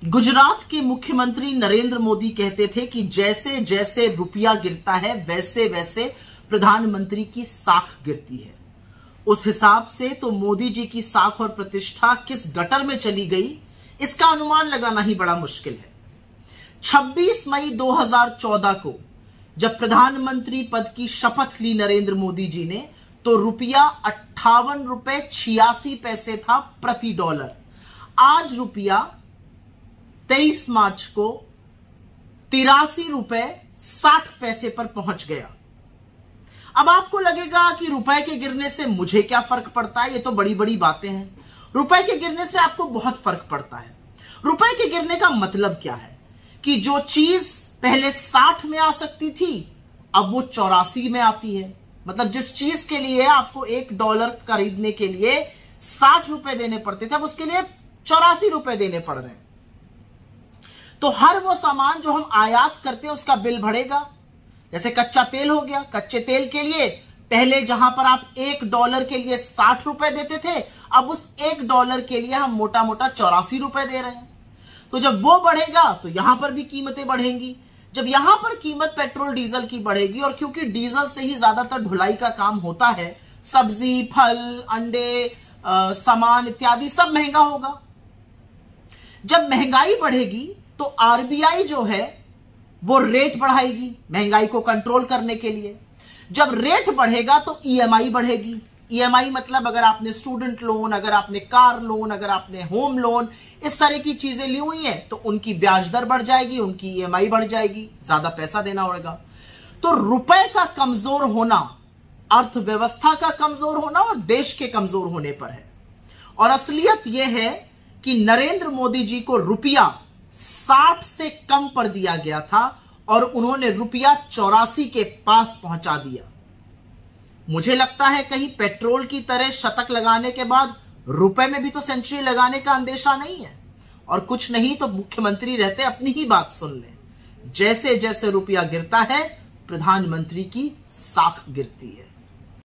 गुजरात के मुख्यमंत्री नरेंद्र मोदी कहते थे कि जैसे जैसे रुपया गिरता है वैसे वैसे प्रधानमंत्री की साख गिरती है। उस हिसाब से तो मोदी जी की साख और प्रतिष्ठा किस गटर में चली गई, इसका अनुमान लगाना ही बड़ा मुश्किल है। 26 मई 2014 को जब प्रधानमंत्री पद की शपथ ली नरेंद्र मोदी जी ने, तो रुपया 58 रुपए 86 पैसे था प्रति डॉलर। आज रुपया 23 मार्च को 83 रुपए 60 पैसे पर पहुंच गया। अब आपको लगेगा कि रुपए के गिरने से मुझे क्या फर्क पड़ता है, ये तो बड़ी बड़ी बातें हैं। रुपए के गिरने से आपको बहुत फर्क पड़ता है। रुपए के गिरने का मतलब क्या है कि जो चीज पहले 60 में आ सकती थी अब वो 84 में आती है। मतलब जिस चीज के लिए आपको $1 खरीदने के लिए 60 रुपए देने पड़ते थे, अब उसके लिए 84 रुपए देने पड़ रहे हैं। तो हर वो सामान जो हम आयात करते हैं उसका बिल बढ़ेगा। जैसे कच्चा तेल हो गया, कच्चे तेल के लिए पहले जहां पर आप $1 के लिए 60 रुपए देते थे, अब उस $1 के लिए हम मोटा मोटा 84 रुपए दे रहे हैं। तो जब वो बढ़ेगा तो यहां पर भी कीमतें बढ़ेंगी। जब यहां पर कीमत पेट्रोल डीजल की बढ़ेगी, और क्योंकि डीजल से ही ज्यादातर ढुलाई का काम होता है, सब्जी, फल, अंडे, सामान इत्यादि सब महंगा होगा। जब महंगाई बढ़ेगी तो आरबीआई जो है वो रेट बढ़ाएगी महंगाई को कंट्रोल करने के लिए। जब रेट बढ़ेगा तो ईएमआई बढ़ेगी। ईएमआई मतलब अगर आपने स्टूडेंट लोन, अगर आपने कार लोन, अगर आपने होम लोन, इस तरह की चीजें ली हुई हैं तो उनकी ब्याज दर बढ़ जाएगी, उनकी ईएमआई बढ़ जाएगी, ज्यादा पैसा देना होगा। तो रुपए का कमजोर होना अर्थव्यवस्था का कमजोर होना और देश के कमजोर होने पर है। और असलियत यह है कि नरेंद्र मोदी जी को रुपया 60 से कम पर दिया गया था और उन्होंने रुपया 84 के पास पहुंचा दिया। मुझे लगता है कहीं पेट्रोल की तरह शतक लगाने के बाद रुपए में भी तो सेंचुरी लगाने का अंदेशा नहीं है। और कुछ नहीं तो मुख्यमंत्री रहते अपनी ही बात सुन लें। जैसे जैसे रुपया गिरता है प्रधानमंत्री की साख गिरती है।